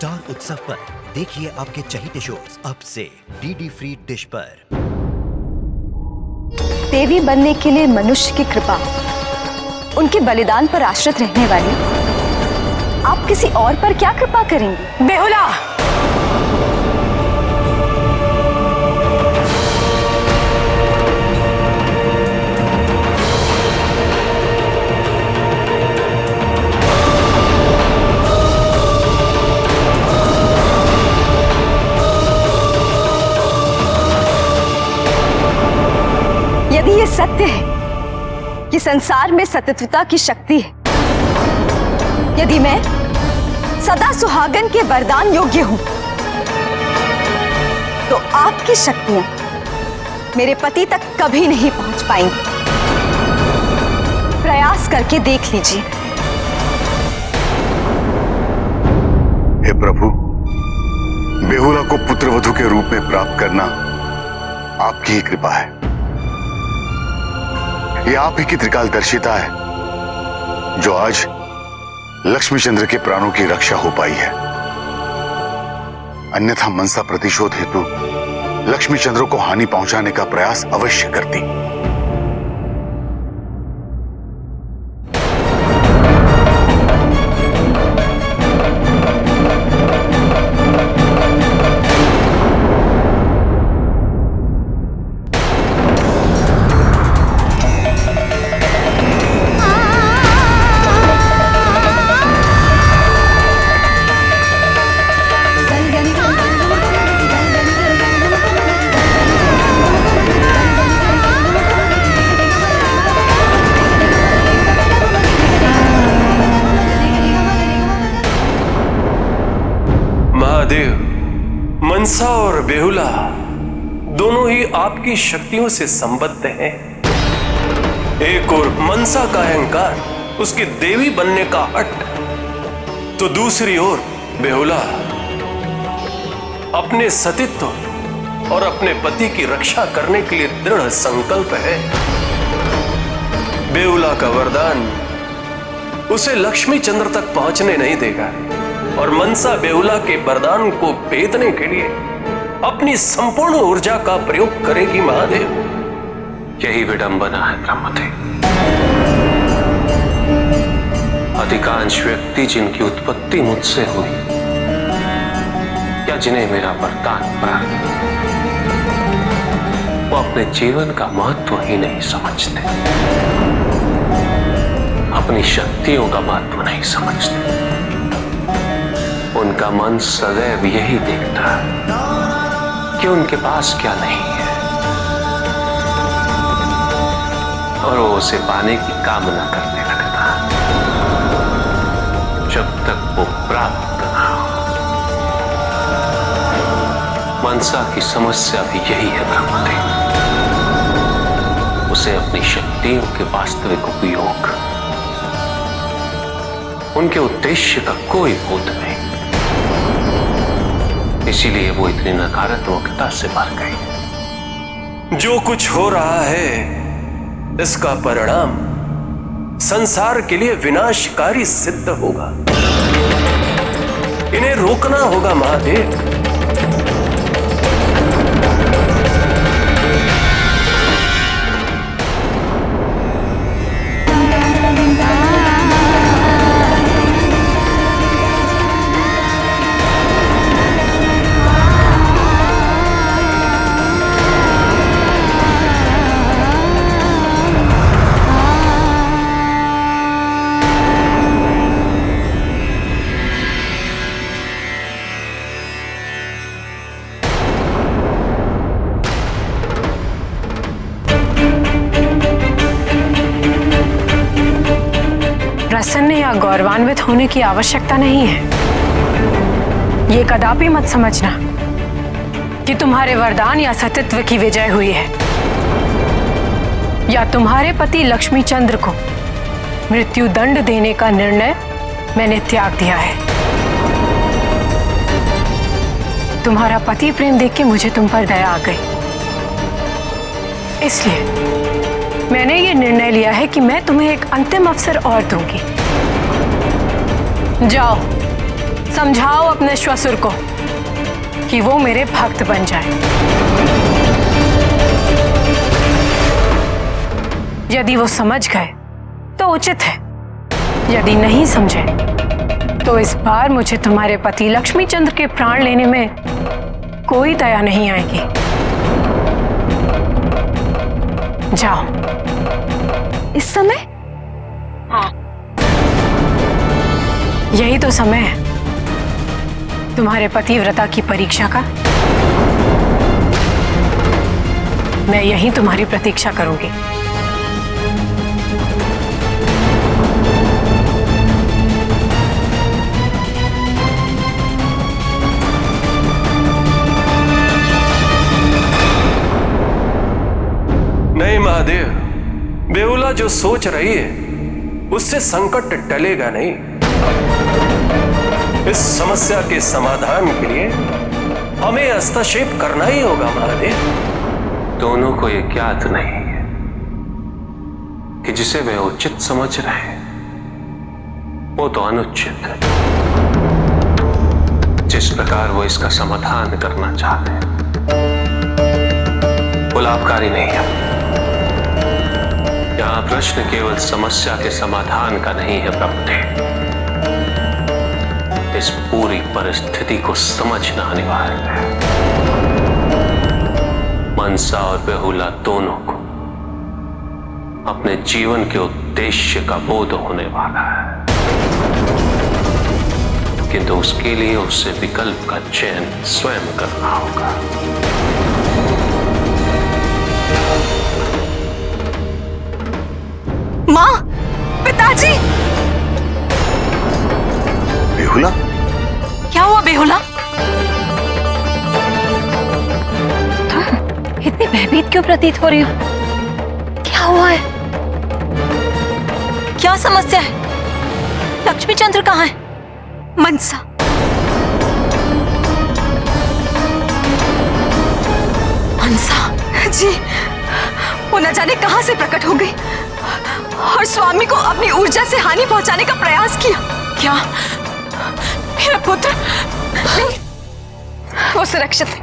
Star उत्सव पर देखिए आपके चहीते शोज अब से डीडी फ्री डिश पर। देवी बनने के लिए मनुष्य की कृपा, उनके बलिदान पर आश्रित रहने वाली आप किसी और पर क्या कृपा करेंगी? बेहुला, यदि ये सत्य है कि संसार में सतत्वता की शक्ति है, यदि मैं सदा सुहागन के वरदान योग्य हूं, तो आपकी शक्तियां मेरे पति तक कभी नहीं पहुंच पाएंगी। प्रयास करके देख लीजिए। हे प्रभु, बेहुला को पुत्रवधू के रूप में प्राप्त करना आपकी ही कृपा है। ये आप ही की त्रिकालदर्शिता है जो आज लक्ष्मीचंद्र के प्राणों की रक्षा हो पाई है। अन्यथा मनसा प्रतिशोध हेतु लक्ष्मीचंद्र को हानि पहुंचाने का प्रयास अवश्य करती। मनसा और बेहुला दोनों ही आपकी शक्तियों से संबद्ध हैं। एक और मनसा का अहंकार, उसके देवी बनने का हट, तो दूसरी ओर बेहुला अपने सतीत्व और अपने पति की रक्षा करने के लिए दृढ़ संकल्प है। बेहुला का वरदान उसे लक्ष्मी चंद्र तक पहुंचने नहीं देगा और मनसा बेहुला के वरदान को भेदने के लिए अपनी संपूर्ण ऊर्जा का प्रयोग करेगी। महादेव, यही विडंबना है ब्रह्मदेव। अधिकांश व्यक्ति जिनकी उत्पत्ति मुझसे हुई या जिन्हें मेरा वरदान प्राप्त, वो अपने जीवन का महत्व ही नहीं समझते, अपनी शक्तियों का महत्व नहीं समझते। उनका मन सदैव यही देखता है कि उनके पास क्या नहीं है और वो उसे पाने की कामना करने लगता है जब तक वो प्राप्त ना हो। मनसा की समस्या भी यही है ब्रह्मदेव। उसे अपनी शक्तियों के वास्तविक उपयोग, उनके उद्देश्य का कोई बोध नहीं, इसीलिए वो इतनी नकारात्मकता से भर गई। जो कुछ हो रहा है इसका परिणाम संसार के लिए विनाशकारी सिद्ध होगा। इन्हें रोकना होगा महादेव। प्रसन्न या गौरवान्वित होने की आवश्यकता नहीं है। ये कदापि मत समझना कि तुम्हारे वरदान या सतीत्व की विजय हुई है या तुम्हारे पति लक्ष्मीचंद्र को मृत्यु दंड देने का निर्णय मैंने त्याग दिया है। तुम्हारा पति प्रेम देख के मुझे तुम पर दया आ गई, इसलिए मैंने ये निर्णय लिया है कि मैं तुम्हें एक अंतिम अवसर और दूंगी। जाओ, समझाओ अपने श्वसुर को कि वो मेरे भक्त बन जाए। यदि वो समझ गए तो उचित है, यदि नहीं समझे तो इस बार मुझे तुम्हारे पति लक्ष्मी चंद्र के प्राण लेने में कोई दया नहीं आएगी। जाओ। इस समय? हाँ, यही तो समय है तुम्हारे पतिव्रता की परीक्षा का। मैं यहीं तुम्हारी प्रतीक्षा करूंगी। नहीं महादेव, बेहुला जो सोच रही है उससे संकट टलेगा नहीं। इस समस्या के समाधान के लिए हमें हस्तक्षेप करना ही होगा महादेव। दोनों को यह ज्ञात नहीं है कि जिसे वे उचित समझ रहे हैं वो तो अनुचित है। जिस प्रकार वो इसका समाधान करना चाहते हैं वो लाभकारी नहीं है। यहां प्रश्न केवल समस्या के समाधान का नहीं है प्रभुते, इस पूरी परिस्थिति को समझना अनिवार्य है। मनसा और बेहुला दोनों को अपने जीवन के उद्देश्य का बोध होने वाला है, किंतु उसके लिए उसे विकल्प का चयन स्वयं करना होगा। माँ, पिताजी! बेहुला, क्या हुआ बेहुला? तुम इतनी भयभीत क्यों प्रतीत हो रही हो? क्या हुआ है? क्या समस्या है? लक्ष्मी चंद्र कहाँ है? मनसा। मनसा जी, वो न जाने कहां से प्रकट हो गई और स्वामी को अपनी ऊर्जा से हानि पहुंचाने का प्रयास किया। क्या मेरा पुत्र? नहीं, वो सुरक्षित है।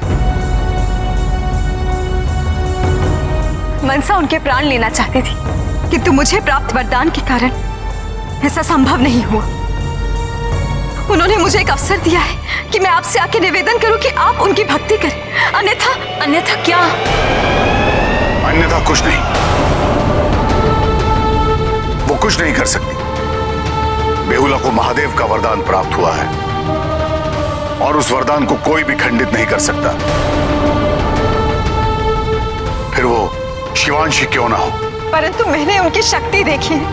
मनसा उनके प्राण लेना चाहती थी, किंतु मुझे प्राप्त वरदान के कारण ऐसा संभव नहीं हुआ। उन्होंने मुझे एक अवसर दिया है कि मैं आपसे आके निवेदन करूं कि आप उनकी भक्ति करें, अन्यथा क्या? अन्यथा कुछ नहीं, वो कुछ नहीं कर सकती। बेहुला को महादेव का वरदान प्राप्त हुआ है और उस वरदान को कोई भी खंडित नहीं कर सकता, फिर वो शिवांशी क्यों ना हो। परंतु मैंने उनकी शक्ति देखी है,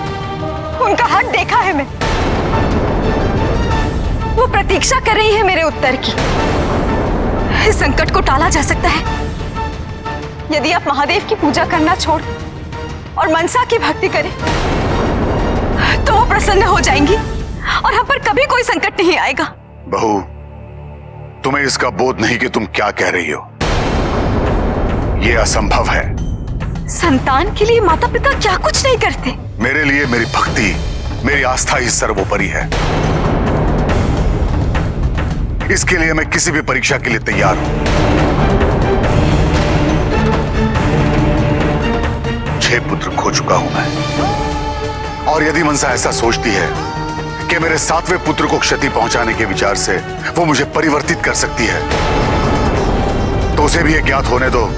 उनका हाथ देखा है। मैं वो प्रतीक्षा कर रही है मेरे उत्तर की। इस संकट को टाला जा सकता है यदि आप महादेव की पूजा करना छोड़ और मनसा की भक्ति करें, तो वो प्रसन्न हो जाएंगी और हम पर कभी कोई संकट नहीं आएगा। बहू, तुम्हें इसका बोध नहीं कि तुम क्या कह रही हो। यह असंभव है। संतान के लिए माता पिता क्या कुछ नहीं करते। मेरे लिए मेरी भक्ति, मेरी आस्था ही सर्वोपरि है। इसके लिए मैं किसी भी परीक्षा के लिए तैयार हूं। 6 पुत्र खो चुका हूं मैं, और यदि मनसा ऐसा सोचती है कि मेरे 7वें पुत्र को क्षति पहुंचाने के विचार से वो मुझे परिवर्तित कर सकती है, तो उसे भी यह ज्ञात होने दो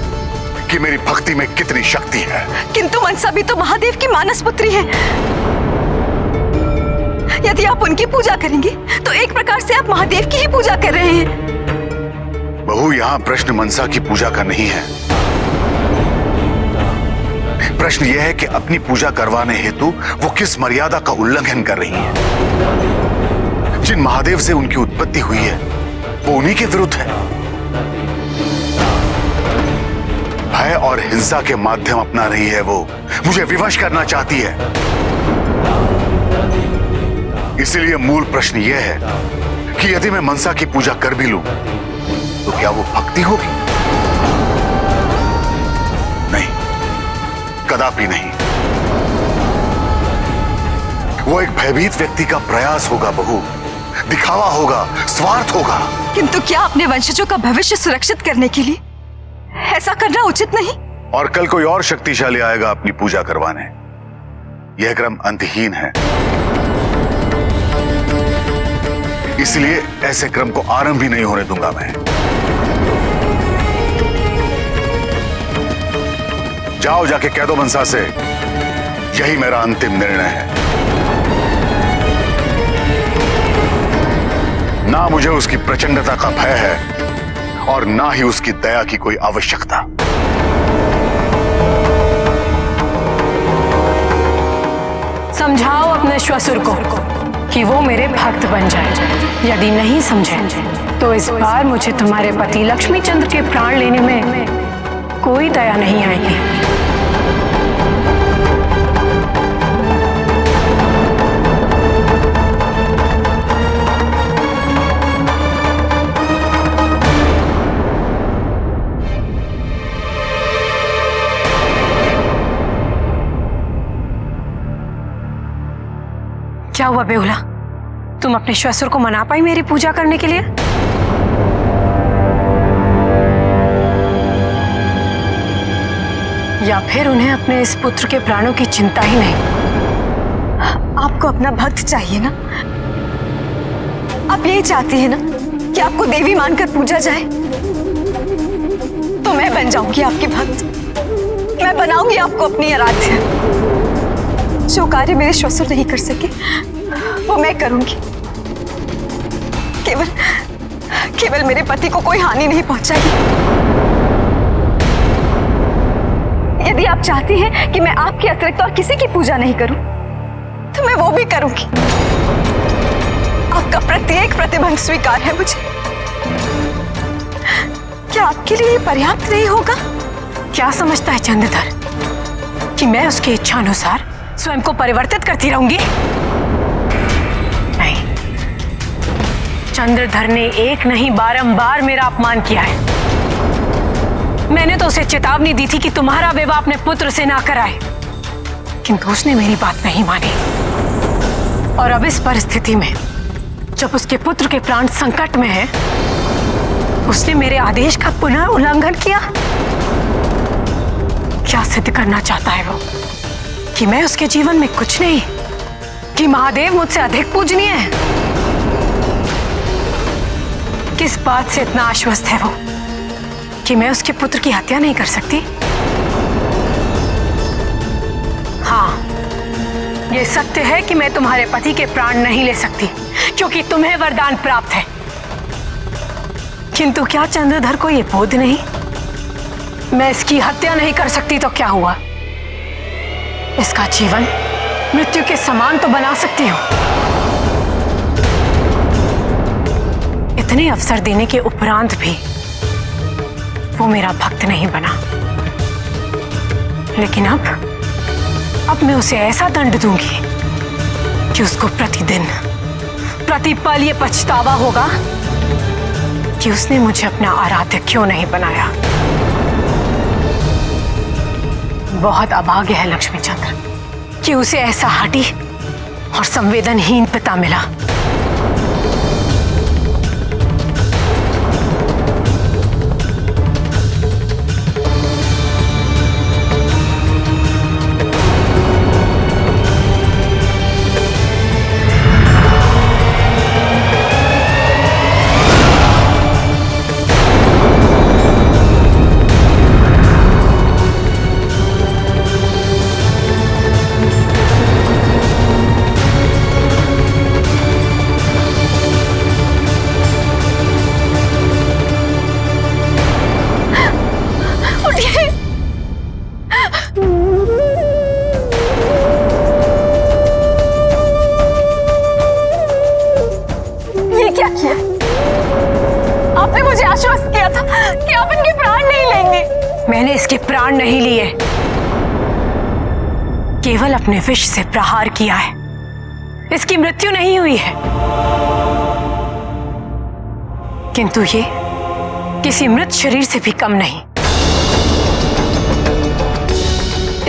कि मेरी भक्ति में कितनी शक्ति है। किंतु मनसा भी तो महादेव की मानस पुत्री है। यदि आप उनकी पूजा करेंगे तो एक प्रकार से आप महादेव की ही पूजा कर रहे हैं। बहू, यहां प्रश्न मनसा की पूजा का नहीं है। प्रश्न यह है कि अपनी पूजा करवाने हेतु वो किस मर्यादा का उल्लंघन कर रही है। जिन महादेव से उनकी उत्पत्ति हुई है वो उन्हीं के विरुद्ध है। भय और हिंसा के माध्यम अपना रही है वो, मुझे विवश करना चाहती है। इसलिए मूल प्रश्न यह है कि यदि मैं मनसा की पूजा कर भी लूं तो क्या वो भक्ति होगी? नहीं, कदापि नहीं। वो एक भयभीत व्यक्ति का प्रयास होगा बहू, दिखावा होगा, स्वार्थ होगा। किंतु क्या अपने वंशजों का भविष्य सुरक्षित करने के लिए ऐसा करना उचित नहीं? और कल कोई और शक्तिशाली आएगा अपनी पूजा करवाने। यह क्रम अंतहीन है, इसलिए ऐसे क्रम को आरंभ ही नहीं होने दूंगा मैं। जाओ, जाके कह दो मनसा से, यही मेरा अंतिम निर्णय है। ना मुझे उसकी प्रचंडता का भय है और ना ही उसकी दया की कोई आवश्यकता। समझाओ अपने श्वसुर को कि वो मेरे भक्त बन जाए। यदि नहीं समझे तो इस बार मुझे तुम्हारे पति लक्ष्मी चंद्र के प्राण लेने में कोई दया नहीं आएगी। क्या हुआ बेहुला, तुम अपने श्वसुर को मना पाई मेरी पूजा करने के लिए? या फिर उन्हें अपने इस पुत्र के प्राणों की चिंता ही नहीं? आपको अपना भक्त चाहिए ना? आप यही चाहती है ना कि आपको देवी मानकर पूजा जाए? तो मैं बन जाऊंगी आपकी भक्त, मैं बनाऊंगी आपको अपनी आराध्या। जो कार्य मेरे श्वसुर नहीं कर सके वो मैं करूंगी। केवल मेरे पति को कोई हानि नहीं पहुंचाएगी। यदि आप चाहती हैं कि मैं आपके अतिरिक्त और किसी की पूजा नहीं करूं तो मैं वो भी करूंगी। आपका प्रत्येक प्रतिबंध स्वीकार है मुझे। क्या आपके लिए ये पर्याप्त नहीं होगा? क्या समझता है चंद्रधर कि मैं उसकी इच्छा अनुसार स्वयं को परिवर्तित करती रहूंगी? नहीं, चंद्रधर ने एक नहीं बारंबार मेरा अपमान किया है। मैंने तो उसे चेतावनी दी थी कि तुम्हारा विवाह अपने पुत्र से ना कराए, किंतु उसने मेरी बात नहीं मानी। और अब इस परिस्थिति में जब उसके पुत्र के प्राण संकट में हैं, उसने मेरे आदेश का पुनः उल्लंघन किया। क्या सिद्ध करना चाहता है वो? कि मैं उसके जीवन में कुछ नहीं, कि महादेव मुझसे अधिक पूजनीय है? किस बात से इतना आश्वस्त है वो कि मैं उसके पुत्र की हत्या नहीं कर सकती? हाँ, यह सत्य है कि मैं तुम्हारे पति के प्राण नहीं ले सकती क्योंकि तुम्हें वरदान प्राप्त है। किंतु क्या चंद्रधर को यह बोध नहीं? मैं इसकी हत्या नहीं कर सकती तो क्या हुआ? इसका जीवन मृत्यु के समान तो बना सकती हूं। इतने अवसर देने के उपरांत भी वो मेरा भक्त नहीं बना। लेकिन अब मैं उसे ऐसा दंड दूंगी कि उसको प्रतिदिन प्रतिपल ये पछतावा होगा कि उसने मुझे अपना आराध्य क्यों नहीं बनाया। बहुत अभाग्य है लक्ष्मी चंद्र कि उसे ऐसा हठी और संवेदनहीन पिता मिला। क्या किया? आपने मुझे आश्वस्त किया था कि आप इनके प्राण नहीं लेंगे। मैंने इसके प्राण नहीं लिए, केवल अपने विष से प्रहार किया है। इसकी मृत्यु नहीं हुई है, किंतु ये किसी मृत शरीर से भी कम नहीं।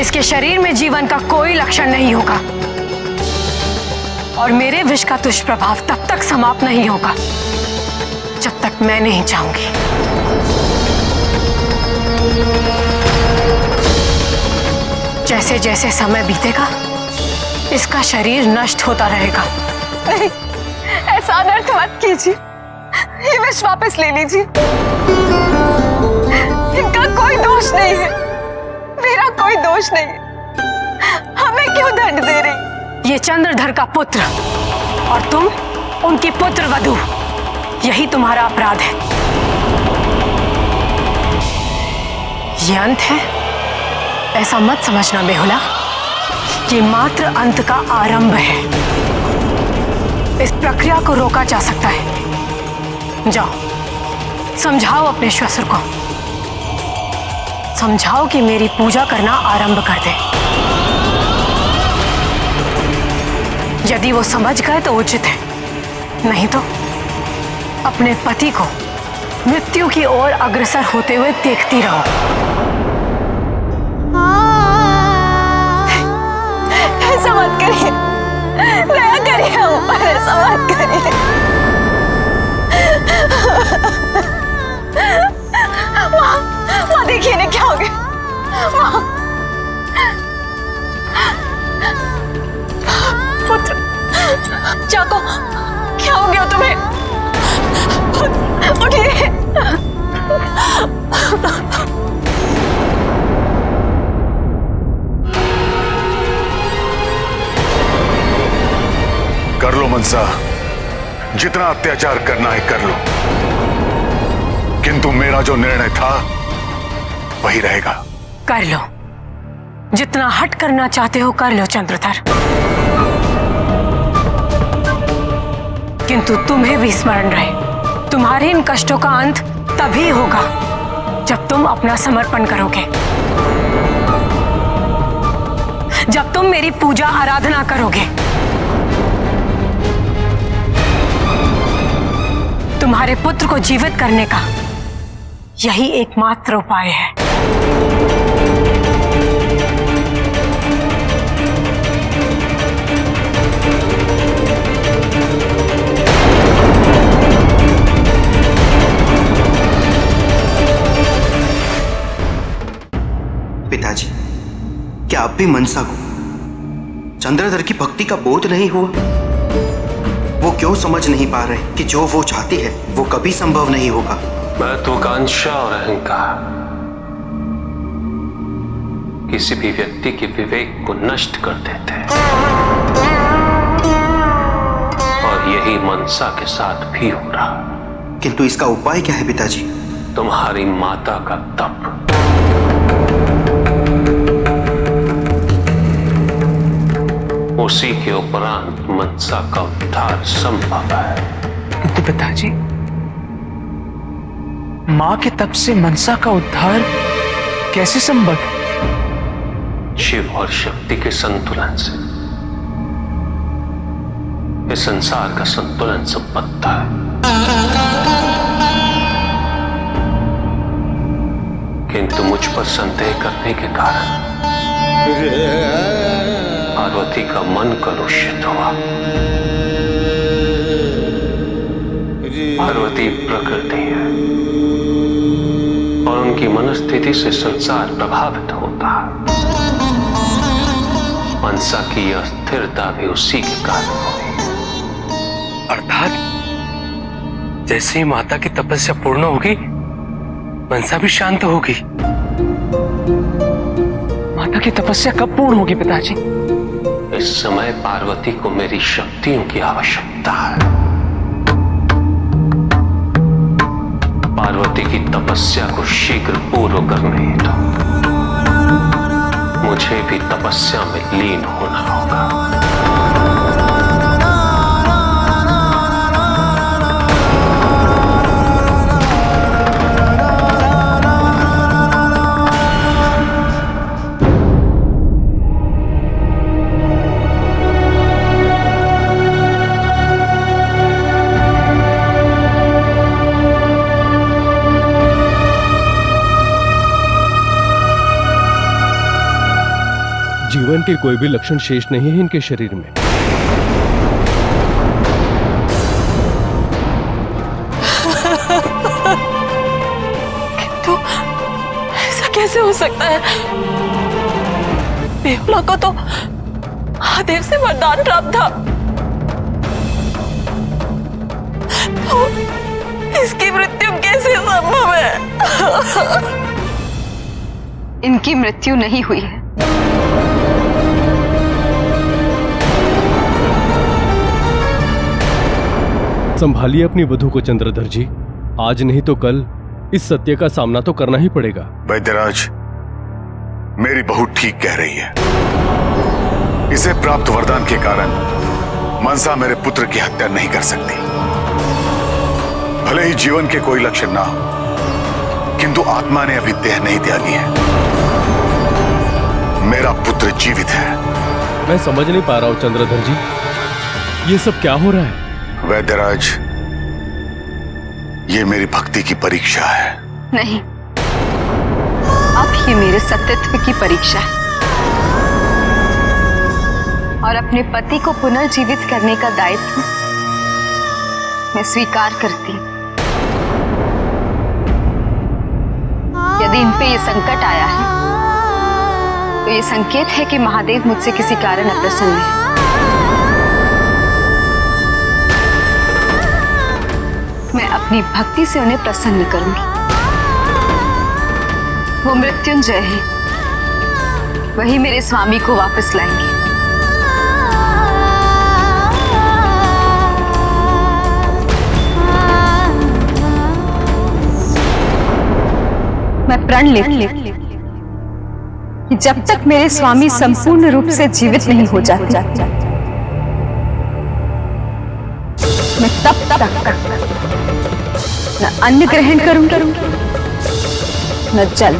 इसके शरीर में जीवन का कोई लक्षण नहीं होगा और मेरे विष का दुष्प्रभाव तब तक समाप्त नहीं होगा जब तक मैं नहीं चाहूंगी। जैसे जैसे समय बीतेगा इसका शरीर नष्ट होता रहेगा। नहीं, ऐसा अनर्थ मत कीजिए। ये विष वापस ले लीजिए। इनका कोई दोष नहीं है, मेरा कोई दोष नहीं है। हमें क्यों दंड दे रही? ये चंद्रधर का पुत्र और तुम उनकी पुत्र वधू, यही तुम्हारा अपराध है। ये अंत है ऐसा मत समझना बेहुला, ये मात्र अंत का आरंभ है। इस प्रक्रिया को रोका जा सकता है। जाओ समझाओ अपने श्वशुर को, समझाओ कि मेरी पूजा करना आरंभ कर दे। यदि वो समझ गए तो उचित है, नहीं तो अपने पति को मृत्यु की ओर अग्रसर होते हुए देखती रहो। ऐसा मत करिए, दया करिए हम पर, ऐसा मत करिए। वहाँ देखिए ना क्या हो गया। पुत्र, जाको, क्या हो गया तुम्हें? उठिए। कर लो मनसा, जितना अत्याचार करना है कर लो, किंतु मेरा जो निर्णय था वही रहेगा। कर लो, जितना हट करना चाहते हो कर लो चंद्रधर, किंतु तुम्हें भी स्मरण रहे, तुम्हारे इन कष्टों का अंत तभी होगा जब तुम अपना समर्पण करोगे, जब तुम मेरी पूजा आराधना करोगे। तुम्हारे पुत्र को जीवित करने का यही एकमात्र उपाय है। पिताजी, क्या आप भी मनसा को चंद्रधर की भक्ति का बोध नहीं हुआ? वो क्यों समझ नहीं पा रहे कि जो वो चाहती है वो कभी संभव नहीं होगा? महत्वाकांक्षा और अहंकार किसी भी व्यक्ति के विवेक को नष्ट कर देते हैं, और यही मनसा के साथ भी हो रहा। किंतु इसका उपाय क्या है पिताजी? तुम्हारी माता का तप। उसी के उपरांत मनसा का उद्धार संभव है। किंतु पिताजी, मां के तप से मनसा का उद्धार कैसे संभव है? शिव और शक्ति के संतुलन से इस संसार का संतुलन संपन्न है, किंतु मुझ पर संदेह करने के कारण पार्वती का मन कलुषित हुआ। पार्वती प्रकृति है और उनकी मनस्थिति से संसार प्रभावित होता है। मनसा की यह स्थिरता भी उसी के कारण हुई। अर्थात जैसे ही माता की तपस्या पूर्ण होगी, मनसा भी शांत होगी। माता की तपस्या कब पूर्ण होगी पिताजी? इस समय पार्वती को मेरी शक्तियों की आवश्यकता है। पार्वती की तपस्या को शीघ्र पूर्ण करने हेतु मुझे भी तपस्या में लीन होना होगा। जीवन के कोई भी लक्षण शेष नहीं है इनके शरीर में। कैसे हो सकता है? बेहुला को तो महादेव से वरदान प्राप्त था, तो इसकी मृत्यु कैसे संभव है? इनकी मृत्यु नहीं हुई है। संभालिए अपनी वधू को चंद्रधर जी, आज नहीं तो कल इस सत्य का सामना तो करना ही पड़ेगा। वैद्यराज, मेरी बहू ठीक कह रही है। इसे प्राप्त वरदान के कारण मनसा मेरे पुत्र की हत्या नहीं कर सकती। भले ही जीवन के कोई लक्षण ना हो, किंतु आत्मा ने अभी देह नहीं त्यागी है। मेरा पुत्र जीवित है। मैं समझ नहीं पा रहा हूं चंद्रधर जी, ये सब क्या हो रहा है? वैद्यराज, ये मेरी भक्ति की परीक्षा है। नहीं, अब ये मेरे सत्यत्व की परीक्षा है और अपने पति को पुनर्जीवित करने का दायित्व मैं स्वीकार करती हूँ। यदि इन पे ये संकट आया है तो ये संकेत है कि महादेव मुझसे किसी कारण अप्रसन्न है। मैं अपनी भक्ति से उन्हें प्रसन्न करूंगी। वो मृत्युंजय है, वही मेरे स्वामी को वापस लाएंगे। मैं प्रण लेती कि जब तक मेरे स्वामी संपूर्ण रूप से जीवित नहीं हो जाते, मैं तब तक न अन्न ग्रहण करूंगी, न जल।